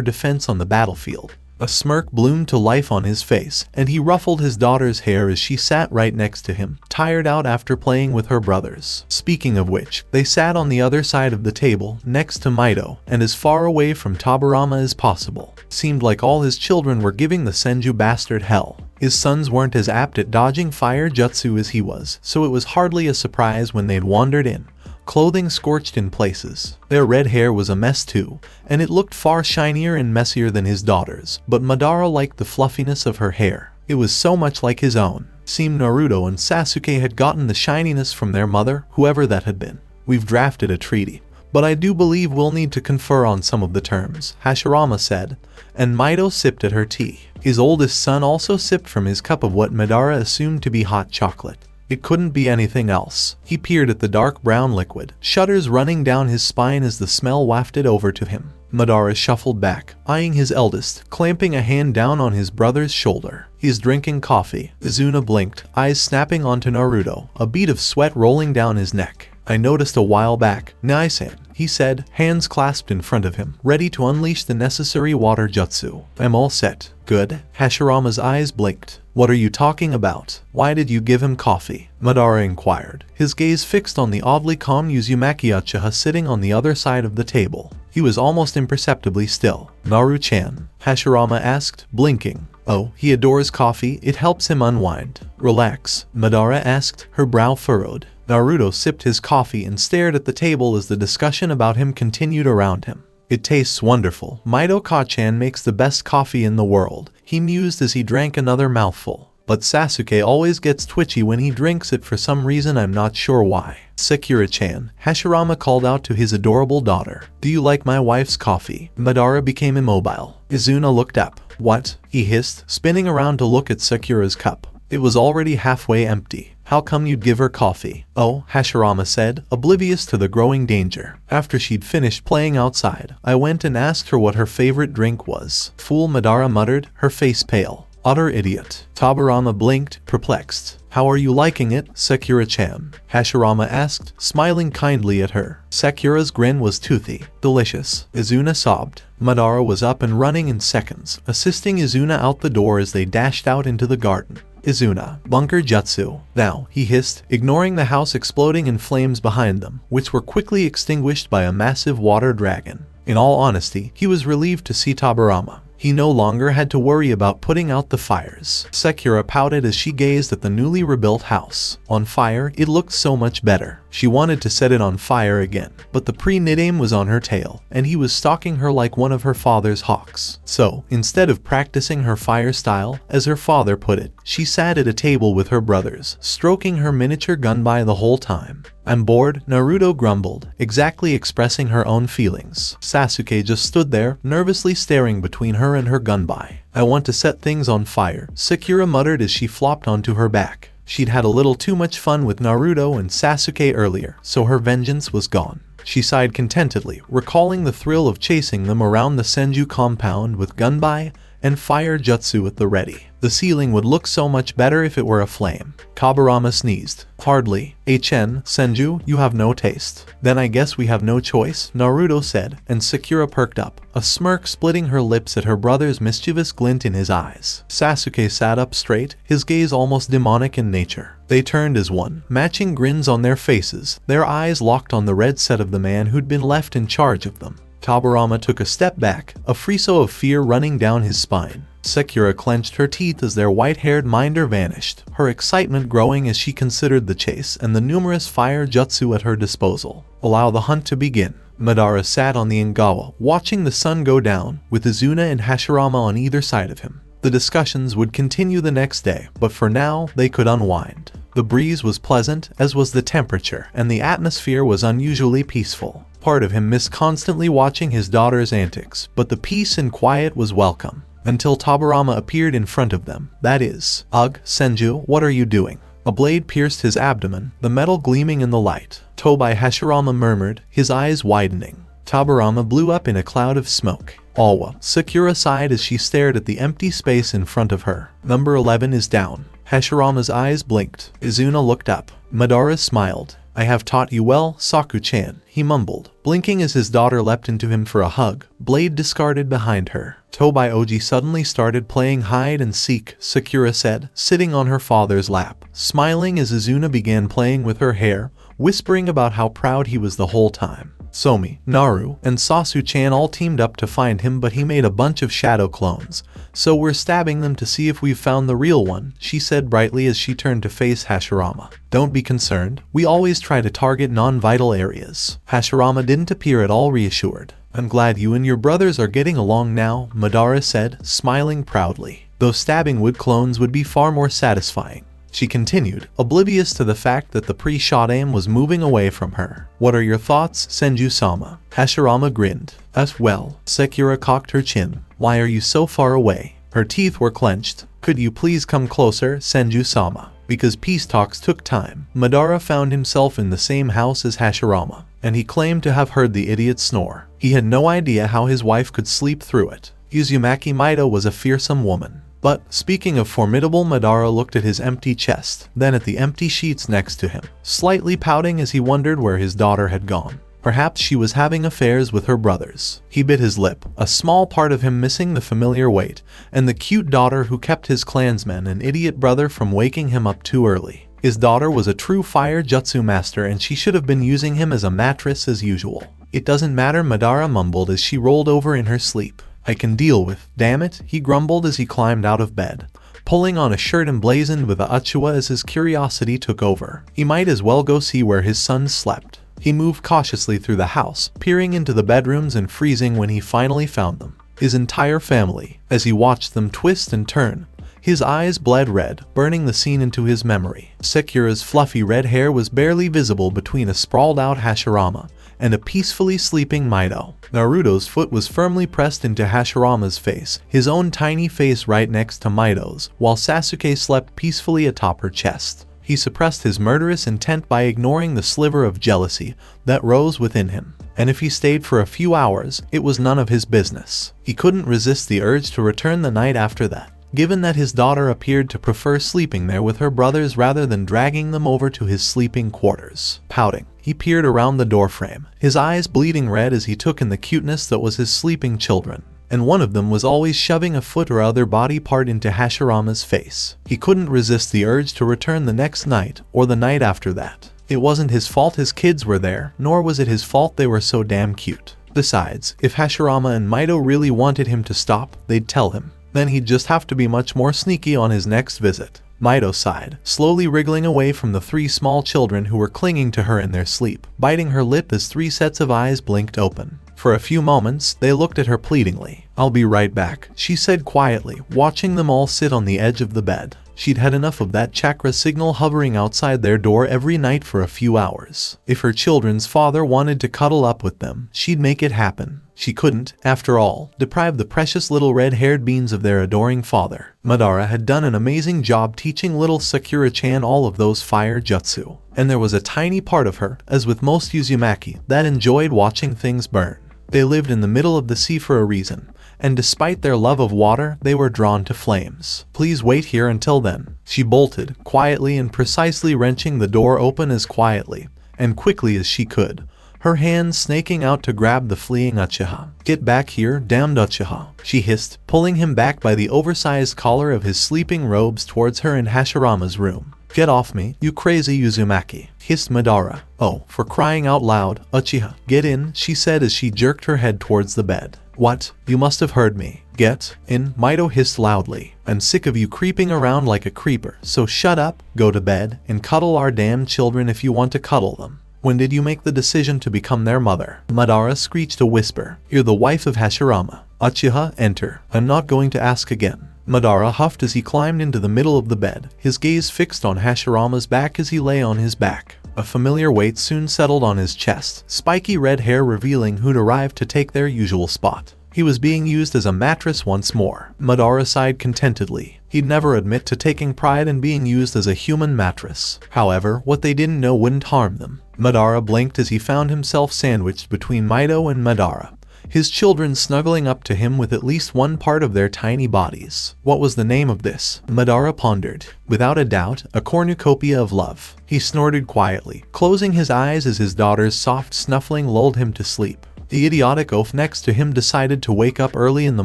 defense on the battlefield. A smirk bloomed to life on his face, and he ruffled his daughter's hair as she sat right next to him, tired out after playing with her brothers. Speaking of which, they sat on the other side of the table, next to Mito, and as far away from Tobirama as possible. Seemed like all his children were giving the Senju bastard hell. His sons weren't as apt at dodging fire jutsu as he was, so it was hardly a surprise when they'd wandered in, clothing scorched in places. Their red hair was a mess too, and it looked far shinier and messier than his daughter's, but Madara liked the fluffiness of her hair. It was so much like his own. Seemed Naruto and Sasuke had gotten the shininess from their mother, whoever that had been. We've drafted a treaty, but I do believe we'll need to confer on some of the terms, Hashirama said, and Mito sipped at her tea. His oldest son also sipped from his cup of what Madara assumed to be hot chocolate. It couldn't be anything else. He peered at the dark brown liquid, shudders running down his spine as the smell wafted over to him. Madara shuffled back, eyeing his eldest, clamping a hand down on his brother's shoulder. He's drinking coffee. Izuna blinked, eyes snapping onto Naruto, a bead of sweat rolling down his neck. I noticed a while back, Nai-san, he said, hands clasped in front of him, ready to unleash the necessary water jutsu. I'm all set. Good. Hashirama's eyes blinked. What are you talking about? Why did you give him coffee? Madara inquired, his gaze fixed on the oddly calm Uzumaki Uchiha sitting on the other side of the table. He was almost imperceptibly still. Naru-chan, Hashirama asked, blinking. Oh, he adores coffee, it helps him unwind. Relax, Madara asked, her brow furrowed. Naruto sipped his coffee and stared at the table as the discussion about him continued around him. It tastes wonderful. Maito-ka-chan makes the best coffee in the world, he mused as he drank another mouthful. But Sasuke always gets twitchy when he drinks it for some reason, I'm not sure why. Sakura-chan, Hashirama called out to his adorable daughter. Do you like my wife's coffee? Madara became immobile. Izuna looked up. What? He hissed, spinning around to look at Sakura's cup. It was already halfway empty. How come you'd give her coffee? Oh, Hashirama said, oblivious to the growing danger. After she'd finished playing outside, I went and asked her what her favorite drink was. Fool, Madara muttered, her face pale. Utter idiot. Tobirama blinked, perplexed. How are you liking it, Sakura-chan? Hashirama asked, smiling kindly at her. Sakura's grin was toothy. Delicious. Izuna sobbed. Madara was up and running in seconds, assisting Izuna out the door as they dashed out into the garden. Izuna, bunker jutsu. Now, he hissed, ignoring the house exploding in flames behind them, which were quickly extinguished by a massive water dragon. In all honesty, he was relieved to see Tobirama. He no longer had to worry about putting out the fires. Sakura pouted as she gazed at the newly rebuilt house. On fire, it looked so much better. She wanted to set it on fire again, but the pre-Nidaime was on her tail, and he was stalking her like one of her father's hawks. So, instead of practicing her fire style, as her father put it, she sat at a table with her brothers, stroking her miniature gunbai the whole time. I'm bored, Naruto grumbled, exactly expressing her own feelings. Sasuke just stood there, nervously staring between her and her gunbai. I want to set things on fire, Sakura muttered as she flopped onto her back. She'd had a little too much fun with Naruto and Sasuke earlier, so her vengeance was gone. She sighed contentedly, recalling the thrill of chasing them around the Senju compound with gunbai and fire jutsu at the ready. The ceiling would look so much better if it were a flame. Kaburama sneezed. Hardly. HN, Senju, you have no taste. Then I guess we have no choice, Naruto said, and Sakura perked up, a smirk splitting her lips at her brother's mischievous glint in his eyes. Sasuke sat up straight, his gaze almost demonic in nature. They turned as one, matching grins on their faces, their eyes locked on the red set of the man who'd been left in charge of them. Tobirama took a step back, a frisson of fear running down his spine. Sakura clenched her teeth as their white-haired minder vanished, her excitement growing as she considered the chase and the numerous fire jutsu at her disposal. Allow the hunt to begin. Madara sat on the Ingawa, watching the sun go down, with Izuna and Hashirama on either side of him. The discussions would continue the next day, but for now, they could unwind. The breeze was pleasant, as was the temperature, and the atmosphere was unusually peaceful. Part of him missed constantly watching his daughter's antics, but the peace and quiet was welcome. Until Tobirama appeared in front of them. That is, ugh, Senju, what are you doing? A blade pierced his abdomen, the metal gleaming in the light. Tobai Hashirama murmured, his eyes widening. Tobirama blew up in a cloud of smoke. Alwa, Sakura sighed as she stared at the empty space in front of her. Number 11 is down. Hashirama's eyes blinked. Izuna looked up. Madara smiled. I have taught you well, Saku-chan, he mumbled, blinking as his daughter leapt into him for a hug, blade discarded behind her. Tobai Oji suddenly started playing hide and seek, Sakura said, sitting on her father's lap, smiling as Izuna began playing with her hair, whispering about how proud he was the whole time. Somi, Naru, and Sasu-chan all teamed up to find him, but he made a bunch of shadow clones. So we're stabbing them to see if we've found the real one, she said brightly as she turned to face Hashirama. Don't be concerned, we always try to target non-vital areas. Hashirama didn't appear at all reassured. I'm glad you and your brothers are getting along now, Madara said, smiling proudly. Those stabbing wood clones would be far more satisfying. She continued, oblivious to the fact that the pre-shot aim was moving away from her. What are your thoughts, Senju-sama? Hashirama grinned. As well. Sakura cocked her chin. Why are you so far away? Her teeth were clenched. Could you please come closer, Senju-sama? Because peace talks took time. Madara found himself in the same house as Hashirama, and he claimed to have heard the idiot snore. He had no idea how his wife could sleep through it. Uzumaki Maito was a fearsome woman. But, speaking of formidable, Madara looked at his empty chest, then at the empty sheets next to him, slightly pouting as he wondered where his daughter had gone. Perhaps she was having affairs with her brothers. He bit his lip, a small part of him missing the familiar weight, and the cute daughter who kept his clansman and idiot brother from waking him up too early. His daughter was a true fire jutsu master and she should have been using him as a mattress as usual. It doesn't matter, Madara mumbled as she rolled over in her sleep. I can deal with, damn it, he grumbled as he climbed out of bed, pulling on a shirt emblazoned with a uchiwa as his curiosity took over. He might as well go see where his son slept. He moved cautiously through the house, peering into the bedrooms and freezing when he finally found them. His entire family, as he watched them twist and turn. His eyes bled red, burning the scene into his memory. Sakura's fluffy red hair was barely visible between a sprawled-out Hashirama and a peacefully sleeping Mito. Naruto's foot was firmly pressed into Hashirama's face, his own tiny face right next to Mito's, while Sasuke slept peacefully atop her chest. He suppressed his murderous intent by ignoring the sliver of jealousy that rose within him. And if he stayed for a few hours, it was none of his business. He couldn't resist the urge to return the night after that. Given that his daughter appeared to prefer sleeping there with her brothers rather than dragging them over to his sleeping quarters. Pouting, he peered around the doorframe, his eyes bleeding red as he took in the cuteness that was his sleeping children. And one of them was always shoving a foot or other body part into Hashirama's face. He couldn't resist the urge to return the next night, or the night after that. It wasn't his fault his kids were there, nor was it his fault they were so damn cute. Besides, if Hashirama and Mito really wanted him to stop, they'd tell him. Then he'd just have to be much more sneaky on his next visit. Mito sighed, slowly wriggling away from the three small children who were clinging to her in their sleep, biting her lip as 3 sets of eyes blinked open. For a few moments, they looked at her pleadingly. "I'll be right back," she said quietly, watching them all sit on the edge of the bed. She'd had enough of that chakra signal hovering outside their door every night for a few hours. If her children's father wanted to cuddle up with them, she'd make it happen. She couldn't, after all, deprive the precious little red-haired beans of their adoring father. Madara had done an amazing job teaching little Sakura-chan all of those fire jutsu. And there was a tiny part of her, as with most Uzumaki, that enjoyed watching things burn. They lived in the middle of the sea for a reason, and despite their love of water, they were drawn to flames. "Please wait here until then." She bolted, quietly and precisely wrenching the door open as quietly and quickly as she could, her hands snaking out to grab the fleeing Uchiha. "Get back here, damned Uchiha," she hissed, pulling him back by the oversized collar of his sleeping robes towards her in Hashirama's room. "Get off me, you crazy Uzumaki," hissed Madara. "Oh, for crying out loud, Uchiha, get in," she said as she jerked her head towards the bed. "What? You must have heard me. Get in," Mito hissed loudly. "I'm sick of you creeping around like a creeper, so shut up, go to bed, and cuddle our damn children if you want to cuddle them. When did you make the decision to become their mother?" Madara screeched a whisper. "You're the wife of Hashirama. Uchiha, enter. I'm not going to ask again." Madara huffed as he climbed into the middle of the bed, his gaze fixed on Hashirama's back as he lay on his back. A familiar weight soon settled on his chest, spiky red hair revealing who'd arrived to take their usual spot. He was being used as a mattress once more. Madara sighed contentedly. He'd never admit to taking pride in being used as a human mattress. However, what they didn't know wouldn't harm them. Madara blinked as he found himself sandwiched between Mito and Madara, his children snuggling up to him with at least one part of their tiny bodies. What was the name of this? Madara pondered. Without a doubt, a cornucopia of love. He snorted quietly, closing his eyes as his daughter's soft snuffling lulled him to sleep. The idiotic oaf next to him decided to wake up early in the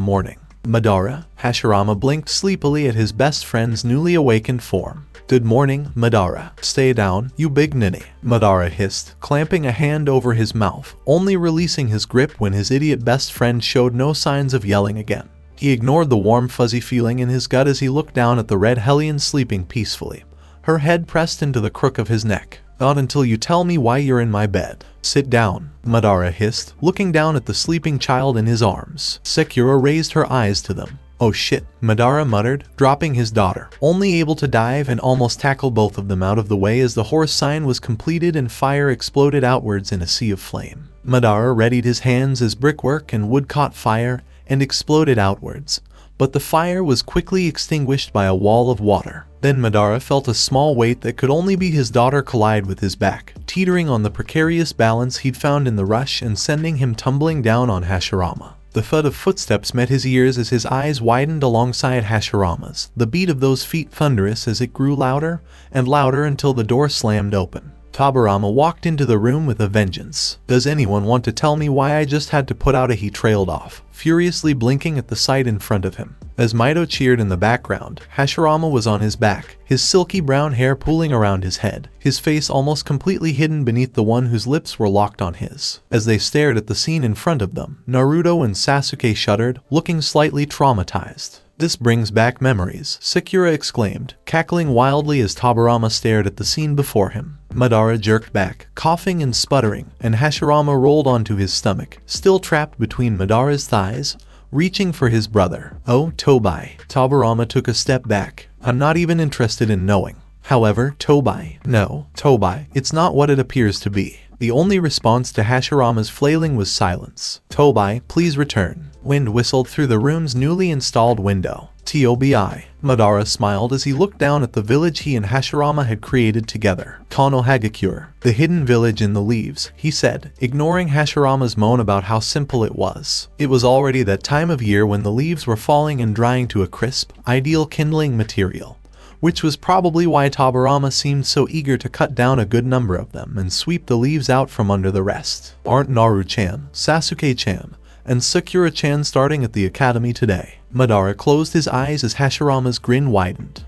morning. "Madara?" Hashirama blinked sleepily at his best friend's newly awakened form. "Good morning, Madara. Stay down, you big ninny," Madara hissed, clamping a hand over his mouth, only releasing his grip when his idiot best friend showed no signs of yelling again. He ignored the warm fuzzy feeling in his gut as he looked down at the red hellion sleeping peacefully, her head pressed into the crook of his neck. "Not until you tell me why you're in my bed." "Sit down," Madara hissed, looking down at the sleeping child in his arms. Sakura raised her eyes to them. "Oh shit," Madara muttered, dropping his daughter, only able to dive and almost tackle both of them out of the way as the horse sign was completed and fire exploded outwards in a sea of flame. Madara readied his hands as brickwork and wood caught fire and exploded outwards, but the fire was quickly extinguished by a wall of water. Then Madara felt a small weight that could only be his daughter collide with his back, teetering on the precarious balance he'd found in the rush and sending him tumbling down on Hashirama. The thud of footsteps met his ears as his eyes widened alongside Hashirama's, the beat of those feet thunderous as it grew louder and louder until the door slammed open. Tobirama walked into the room with a vengeance. "Does anyone want to tell me why I just had to put out a," he trailed off, furiously blinking at the sight in front of him. As Mito cheered in the background, Hashirama was on his back, his silky brown hair pooling around his head, his face almost completely hidden beneath the one whose lips were locked on his. As they stared at the scene in front of them, Naruto and Sasuke shuddered, looking slightly traumatized. This brings back memories, Sakura exclaimed, cackling wildly as Tobirama stared at the scene before him. Madara jerked back, coughing and sputtering, and Hashirama rolled onto his stomach, still trapped between Madara's thighs, reaching for his brother. "Oh, Tobai." Tobirama took a step back. "I'm not even interested in knowing." However, Tobai, no, Tobai, it's not what it appears to be. The only response to Hashirama's flailing was silence. "Tobai, please return." Wind whistled through the room's newly installed window. "Tobi." Madara smiled as he looked down at the village he and Hashirama had created together. "Konohagakure, the hidden village in the leaves," he said, ignoring Hashirama's moan about how simple it was. It was already that time of year when the leaves were falling and drying to a crisp, ideal kindling material, which was probably why Tobirama seemed so eager to cut down a good number of them and sweep the leaves out from under the rest. "Aren't Naru-chan, Sasuke-chan, and Sakura-chan starting at the academy today?" Madara closed his eyes as Hashirama's grin widened.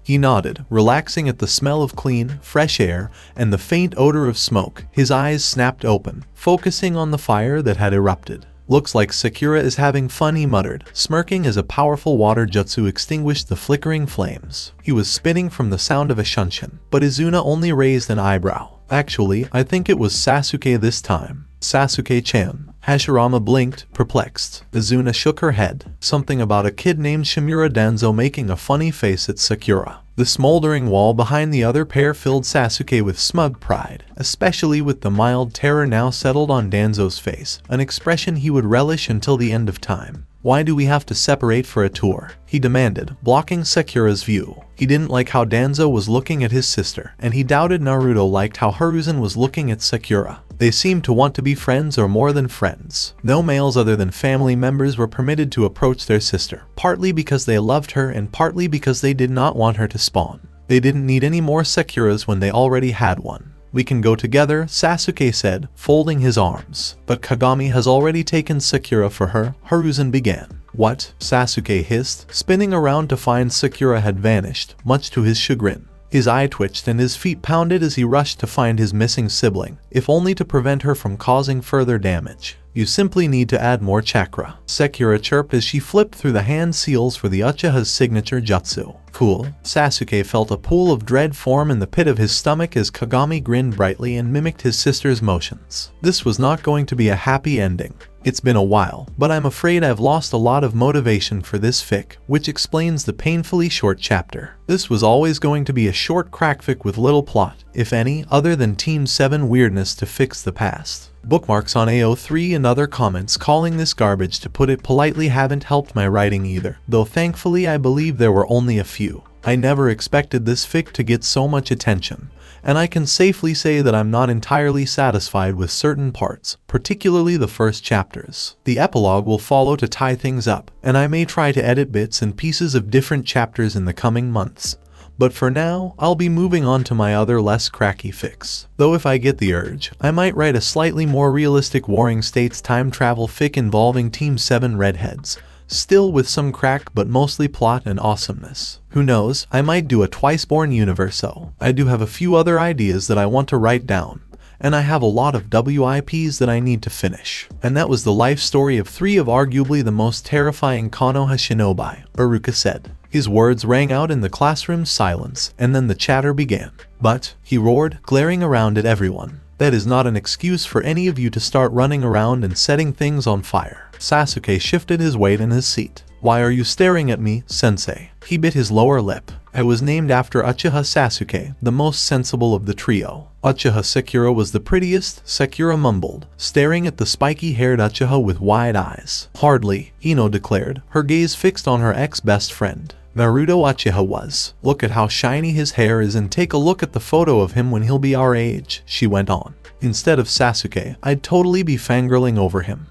He nodded, relaxing at the smell of clean, fresh air and the faint odor of smoke. His eyes snapped open, focusing on the fire that had erupted. "Looks like Sakura is having fun," he muttered, smirking as a powerful water jutsu extinguished the flickering flames. He was spitting from the sound of a shunshin, but Izuna only raised an eyebrow. "Actually, I think it was Sasuke this time." "Sasuke-chan." Hashirama blinked, perplexed. Izuna shook her head. Something about a kid named Shimura Danzo making a funny face at Sakura. The smoldering wall behind the other pair filled Sasuke with smug pride, especially with the mild terror now settled on Danzo's face, an expression he would relish until the end of time. "Why do we have to separate for a tour?" he demanded, blocking Sakura's view. He didn't like how Danzo was looking at his sister, and he doubted Naruto liked how Hiruzen was looking at Sakura. They seemed to want to be friends or more than friends. No males other than family members were permitted to approach their sister, partly because they loved her and partly because they did not want her to spawn. They didn't need any more Sakuras when they already had one. "We can go together," Sasuke said, folding his arms. "But Kagami has already taken Sakura for her," Hiruzen began. "What?" Sasuke hissed, spinning around to find Sakura had vanished, much to his chagrin. His eye twitched and his feet pounded as he rushed to find his missing sibling, if only to prevent her from causing further damage. "You simply need to add more chakra," Sakura chirped as she flipped through the hand seals for the Uchiha's signature jutsu. "Cool." Sasuke felt a pool of dread form in the pit of his stomach as Kagami grinned brightly and mimicked his sister's motions. This was not going to be a happy ending. "It's been a while, but I'm afraid I've lost a lot of motivation for this fic," which explains the painfully short chapter. This was always going to be a short crack fic with little plot, if any, other than Team 7 weirdness to fix the past. Bookmarks on AO3 and other comments calling this garbage, to put it politely, haven't helped my writing either, though thankfully I believe there were only a few. I never expected this fic to get so much attention, and I can safely say that I'm not entirely satisfied with certain parts, particularly the first chapters. The epilogue will follow to tie things up, and I may try to edit bits and pieces of different chapters in the coming months. But for now, I'll be moving on to my other less cracky fics. Though if I get the urge, I might write a slightly more realistic Warring States time travel fic involving Team 7 redheads, still with some crack but mostly plot and awesomeness. Who knows, I might do a Twiceborn universo. I do have a few other ideas that I want to write down, and I have a lot of WIPs that I need to finish. And that was the life story of 3 of arguably the most terrifying Konoha shinobi, Iruka said. His words rang out in the classroom's silence, and then the chatter began. "But," he roared, glaring around at everyone, "that is not an excuse for any of you to start running around and setting things on fire." Sasuke shifted his weight in his seat. "Why are you staring at me, sensei?" He bit his lower lip. "I was named after Uchiha Sasuke, the most sensible of the trio." "Uchiha Sakura was the prettiest," Sakura mumbled, staring at the spiky-haired Uchiha with wide eyes. "Hardly," Ino declared, her gaze fixed on her ex-best friend. "Naruto Uchiha was. Look at how shiny his hair is and take a look at the photo of him when he'll be our age," she went on. "Instead of Sasuke, I'd totally be fangirling over him.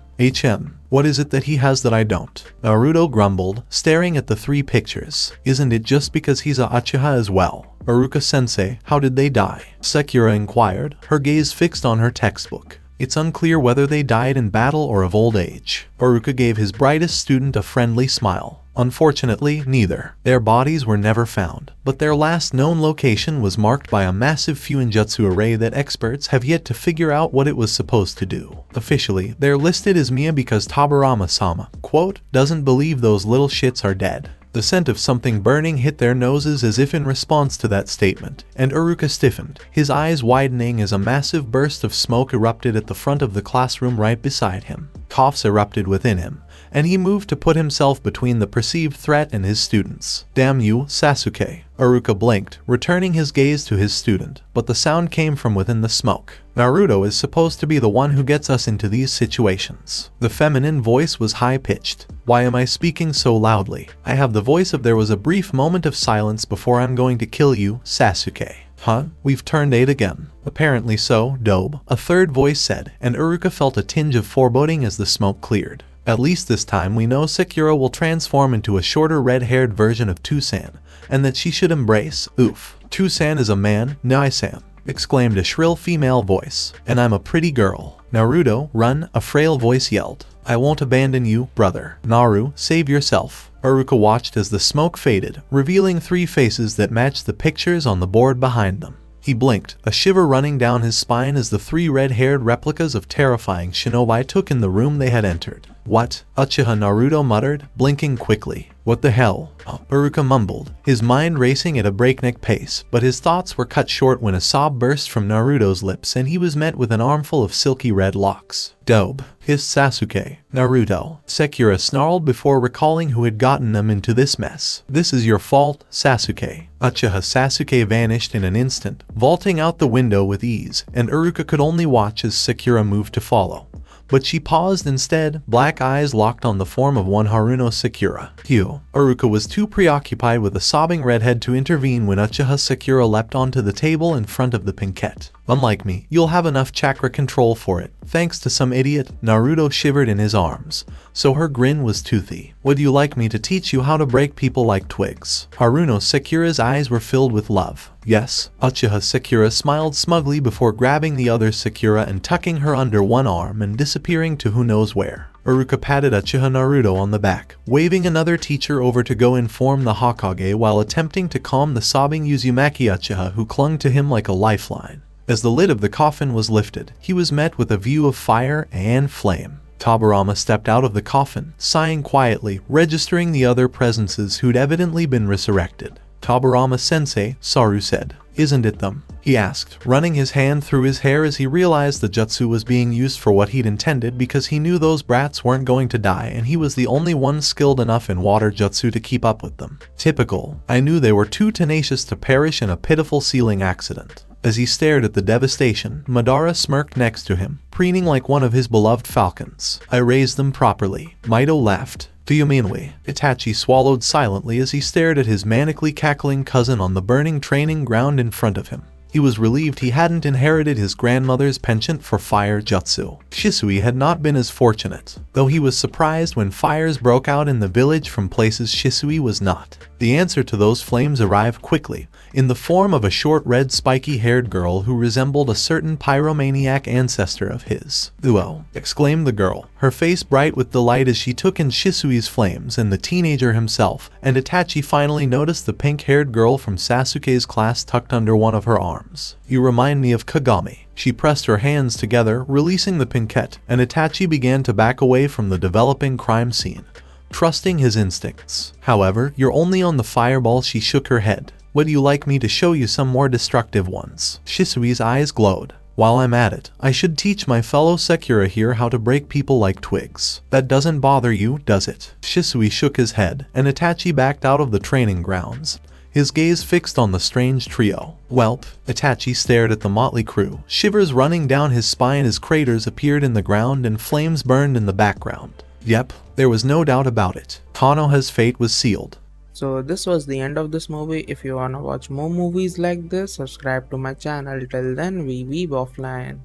What is it that he has that I don't?" Naruto grumbled, staring at the 3 pictures. "Isn't it just because he's a Uchiha as well?" "Iruka sensei, how did they die?" Sakura inquired, her gaze fixed on her textbook. It's unclear whether they died in battle or of old age. Iruka gave his brightest student a friendly smile. Unfortunately, neither. Their bodies were never found, but their last known location was marked by a massive Fuinjutsu array that experts have yet to figure out what it was supposed to do. Officially, they're listed as Mia because Tabarama-sama, quote, doesn't believe those little shits are dead. The scent of something burning hit their noses as if in response to that statement, and Iruka stiffened, his eyes widening as a massive burst of smoke erupted at the front of the classroom right beside him. Coughs erupted within him, and he moved to put himself between the perceived threat and his students. Damn you, Sasuke. Iruka blinked, returning his gaze to his student, but the sound came from within the smoke. Naruto is supposed to be the one who gets us into these situations. The feminine voice was high-pitched. Why am I speaking so loudly? I have the voice of there was a brief moment of silence before I'm going to kill you, Sasuke. Huh? We've turned 8 again. Apparently so, Dobe, a third voice said, and Iruka felt a tinge of foreboding as the smoke cleared. At least this time we know Sakura will transform into a shorter red-haired version of Tusan, and that she should embrace, oof. Tusan is a man, Nai-san, exclaimed a shrill female voice, and I'm a pretty girl. Naruto, run, a frail voice yelled. I won't abandon you, brother. Naru, save yourself. Iruka watched as the smoke faded, revealing 3 faces that matched the pictures on the board behind them. He blinked, a shiver running down his spine as the 3 red-haired replicas of terrifying shinobi took in the room they had entered. What? Uchiha Naruto muttered, blinking quickly. What the hell? Iruka mumbled, his mind racing at a breakneck pace, but his thoughts were cut short when a sob burst from Naruto's lips and he was met with an armful of silky red locks. Dobe, hissed Sasuke. Naruto, Sakura snarled before recalling who had gotten them into this mess. This is your fault, Sasuke. Uchiha Sasuke vanished in an instant, vaulting out the window with ease, and Iruka could only watch as Sakura moved to follow. But she paused instead, black eyes locked on the form of one Haruno Sakura. Phew. Iruka was too preoccupied with a sobbing redhead to intervene when Uchiha Sakura leapt onto the table in front of the pinkette. Unlike me, you'll have enough chakra control for it. Thanks to some idiot, Naruto shivered in his arms. So her grin was toothy. Would you like me to teach you how to break people like twigs? Haruno Sakura's eyes were filled with love. Yes. Uchiha Sakura smiled smugly before grabbing the other Sakura and tucking her under one arm and disappearing to who knows where. Iruka patted Uchiha Naruto on the back, waving another teacher over to go inform the Hokage while attempting to calm the sobbing Uzumaki Uchiha who clung to him like a lifeline. As the lid of the coffin was lifted, he was met with a view of fire and flame. Tabarama stepped out of the coffin, sighing quietly, registering the other presences who'd evidently been resurrected. Tabarama sensei, Saru said. Isn't it them? He asked, running his hand through his hair as he realized the jutsu was being used for what he'd intended because he knew those brats weren't going to die and he was the only one skilled enough in water jutsu to keep up with them. Typical. I knew they were too tenacious to perish in a pitiful ceiling accident. As he stared at the devastation, Madara smirked next to him, preening like one of his beloved falcons. I raised them properly. Mito laughed. Do you mean we? Itachi swallowed silently as he stared at his manically cackling cousin on the burning training ground in front of him. He was relieved he hadn't inherited his grandmother's penchant for fire jutsu. Shisui had not been as fortunate, though he was surprised when fires broke out in the village from places Shisui was not. The answer to those flames arrived quickly, in the form of a short red spiky-haired girl who resembled a certain pyromaniac ancestor of his. "Uo!" exclaimed the girl, her face bright with delight as she took in Shisui's flames and the teenager himself, and Itachi finally noticed the pink-haired girl from Sasuke's class tucked under one of her arms. You remind me of Kagami. She pressed her hands together, releasing the pinkette, and Itachi began to back away from the developing crime scene, trusting his instincts. However, you're only on the fireball. She shook her head. Would you like me to show you some more destructive ones? Shisui's eyes glowed. While I'm at it, I should teach my fellow Sakura here how to break people like twigs. That doesn't bother you, does it? Shisui shook his head, and Itachi backed out of the training grounds, his gaze fixed on the strange trio. Welp, Itachi stared at the motley crew, shivers running down his spine as craters appeared in the ground and flames burned in the background. Yep, there was no doubt about it. Konoha's fate was sealed. So this was the end of this movie. If you wanna watch more movies like this, subscribe to my channel. Till then, we weeb offline.